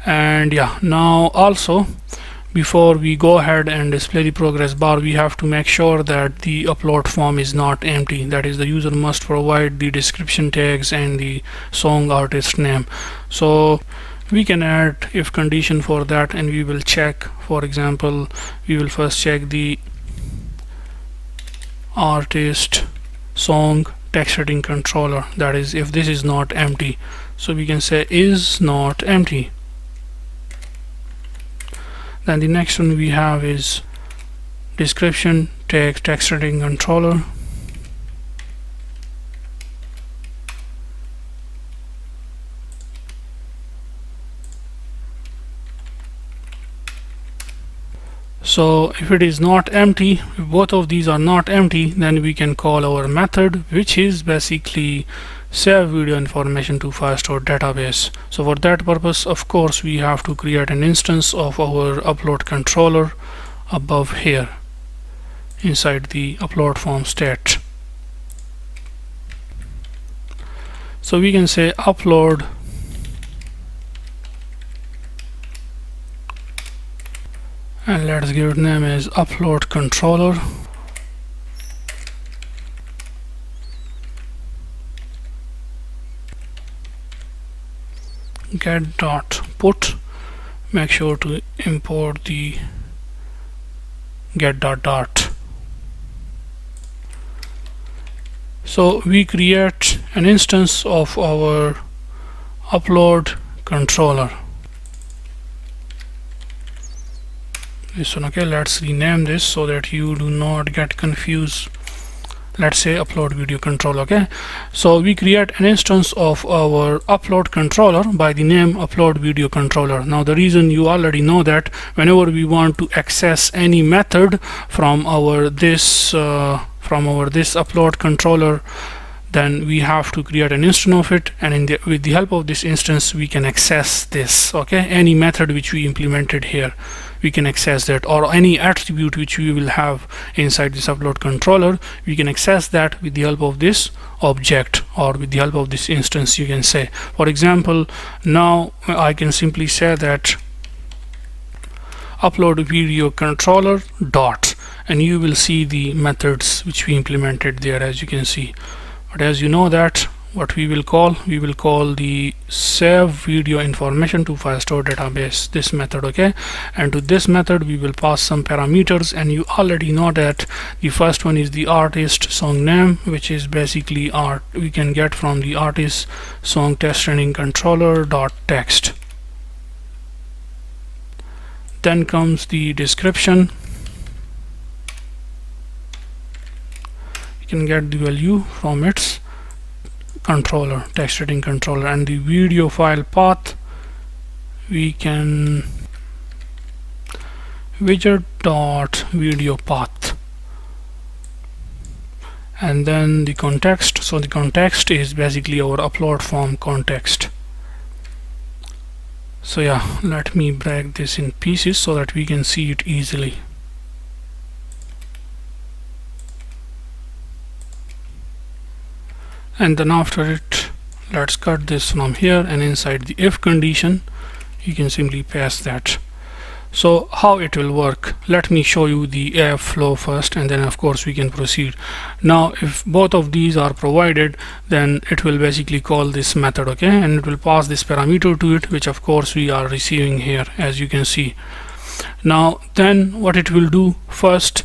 And yeah, now also before we go ahead and display the progress bar, we have to make sure that the upload form is not empty. That is, the user must provide the description tags and the song artist name. So we can add if condition for that, and we will check. For example, we will first check the artist song text editing controller, that is if this is not empty. So we can say is not empty. Then the next one we have is description tag text editing controller. So if it is not empty, if both of these are not empty, then we can call our method, which is basically save video information to Firestore database. So for that purpose, of course, we have to create an instance of our upload controller above here inside the upload form state. So we can say upload and let's give it name as upload controller. Get dot put, make sure to import the get dot. So we create an instance of our upload controller. This one, okay. Let's rename this so that you do not get confused. Let's say upload video controller. Okay, so we create an instance of our upload controller by the name upload video controller. Now the reason, you already know that whenever we want to access any method from our this upload controller, then we have to create an instance of it, and with the help of this instance we can access this. Okay, any method which we implemented here, we can access that, or any attribute which we will have inside this upload controller, we can access that with the help of this object or with the help of this instance, you can say. For example, now I can simply say that upload video controller dot, and you will see the methods which we implemented there, as you can see. But as you know that what we will call the save video information to Firestore database, this method. Okay, and to this method we will pass some parameters, and you already know that the first one is the artist song name, which is basically art we can get from the artist song text editing controller dot text. Then comes the description. You can get the value from its controller, text editing controller, and the video file path we can widget dot video path, and then the context. So the context is basically our upload form context. So yeah, let me break this in pieces so that we can see it easily. And then after it, let's cut this from here, and inside the if condition you can simply pass that. So how it will work, let me show you the AF flow first, and then of course we can proceed. Now if both of these are provided, then it will basically call this method. Okay, and it will pass this parameter to it, which of course we are receiving here, as you can see. Now then what it will do first,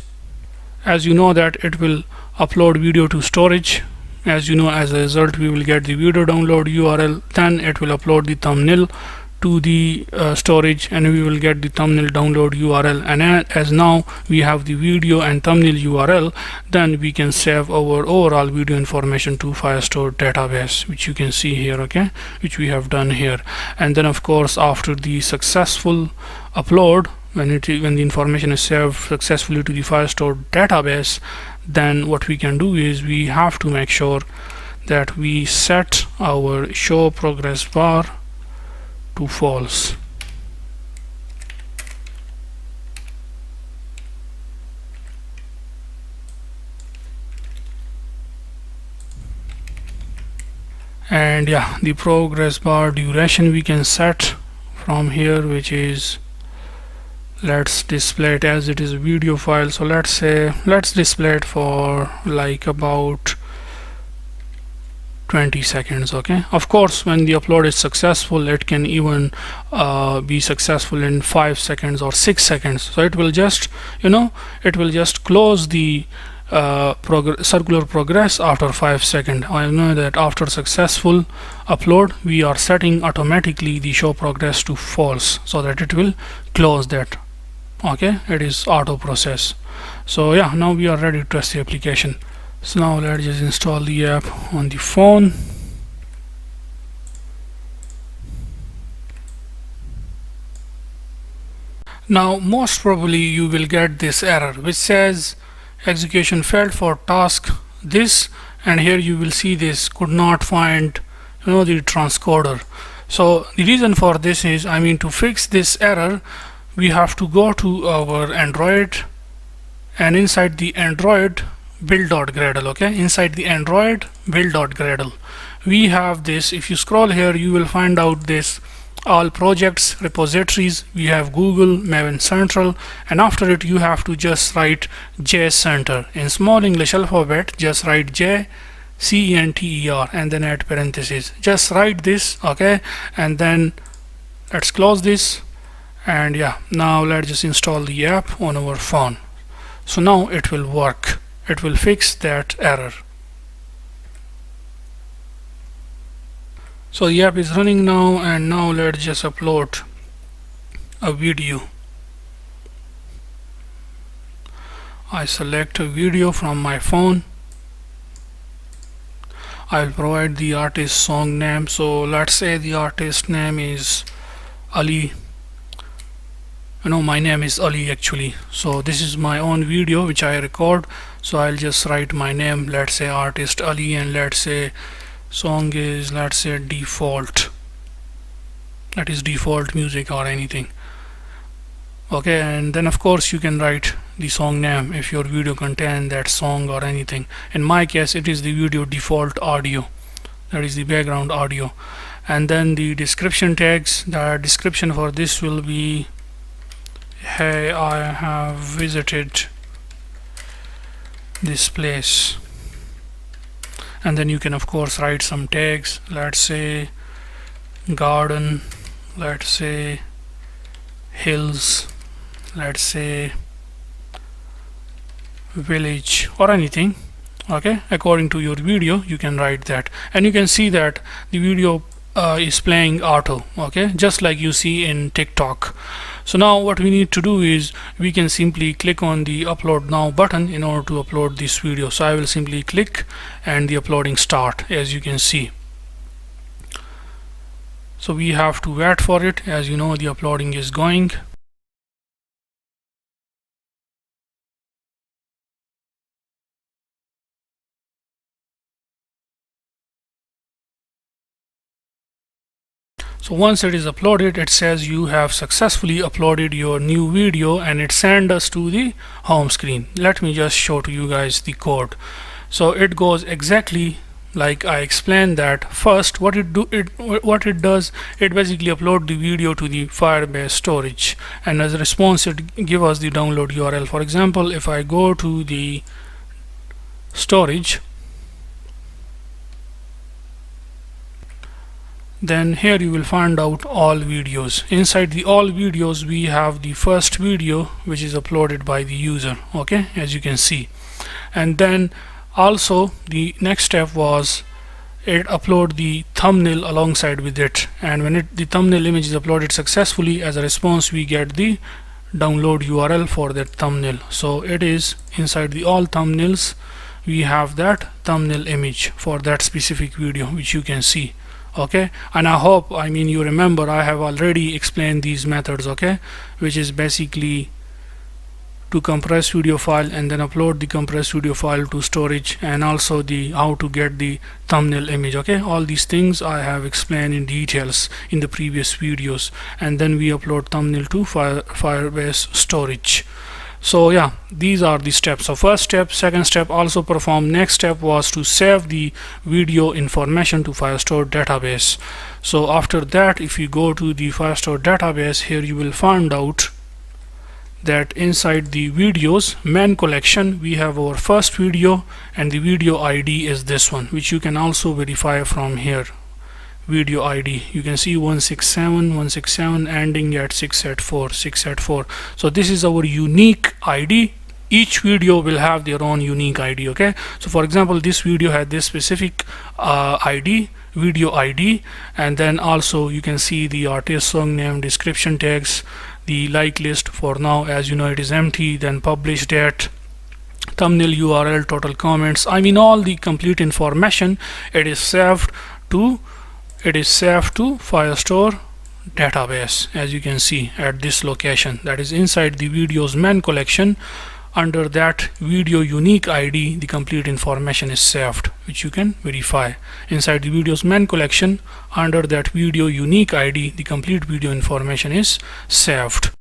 as you know that it will upload video to storage. As you know, as a result we will get the video download URL, then it will upload the thumbnail to the storage, and we will get the thumbnail download URL. And as now we have the video and thumbnail URL, then we can save our overall video information to Firestore database, which you can see here. Okay, which we have done here. And then of course after the successful upload, when the information is saved successfully to the Firestore database, then what we can do is we have to make sure that we set our show progress bar to false. And yeah, the progress bar duration we can set from here, which is, let's display it as it is a video file. So let's display it for like about 20 seconds. Okay, of course when the upload is successful, it can even be successful in 5 seconds or 6 seconds. So it will just, it will just close the circular progress after 5 seconds. I know that after successful upload, we are setting automatically the show progress to false, so that it will close that. Okay, it is auto process. So yeah, now we are ready to test the application. So now let's just install the app on the phone. Now most probably you will get this error which says execution failed for task this, and here you will see this could not find the transcoder. So the reason for this is, to fix this error, we have to go to our Android, and inside the Android build.gradle. Okay, inside the Android build.gradle we have this. If you scroll here, you will find out this all projects, repositories. We have Google, Maven Central, and after it you have to just write J Center in small English alphabet. Just write J CENTER and then add parentheses. Just write this. Okay, and then let's close this, and yeah, now let's just install the app on our phone. So now it will work. It will fix that error. So the app is running now, and now let's just upload a video. I select a video from my phone. I will provide the artist song name. So let's say the artist name is Ali. My name is Ali actually. So this is my own video which I record. So I'll just write my name, let's say artist Ali, and let's say song is, let's say default. That is default music or anything. Okay, and then of course you can write the song name if your video contains that song or anything. In my case it is the video default audio, that is the background audio. And then the description tags, the description for this will be, hey, I have visited this place. And then you can of course write some tags, let's say garden, let's say hills, let's say village or anything. Okay, according to your video you can write that, and you can see that the video is playing auto. Okay, just like you see in TikTok. So now what we need to do is we can simply click on the upload now button in order to upload this video. So I will simply click and the uploading start, as you can see. So we have to wait for it. As you know, the uploading is going. So once it is uploaded, it says you have successfully uploaded your new video, and it sends us to the home screen. Let me just show to you guys the code. So it goes exactly like I explained that. First, what it does, it basically upload the video to the Firebase storage, and as a response it give us the download URL. For example, if I go to the storage, then here you will find out all videos. Inside the all videos we have the first video which is uploaded by the user. Okay, as you can see. And then also the next step was it upload the thumbnail alongside with it, and when the thumbnail image is uploaded successfully, as a response we get the download URL for that thumbnail. So it is inside the all thumbnails we have that thumbnail image for that specific video, which you can see. Okay, and I hope you remember I have already explained these methods. Okay, which is basically to compress video file and then upload the compressed video file to storage, and also the how to get the thumbnail image. Okay, all these things I have explained in details in the previous videos, and then we upload thumbnail to Firebase storage. So yeah, these are the steps. So first step, second step also performed. Next step was to save the video information to Firestore database. So after that, if you go to the Firestore database, here you will find out that inside the videos main collection we have our first video, and the video ID is this one, which you can also verify from here. Video ID, you can see 167 ending at 684. So this is our unique ID. Each video will have their own unique ID. Okay, so for example, this video had this specific ID, video ID, and then also you can see the artist, song name, description tags, the like list. For now, as you know, it is empty. Then publish date, thumbnail, URL, total comments, I mean all the complete information. It is saved to Firestore database, as you can see at this location, that is inside the videos main collection. Under that video unique ID, the complete information is saved, which you can verify. Inside the videos main collection, under that video unique ID, the complete video information is saved.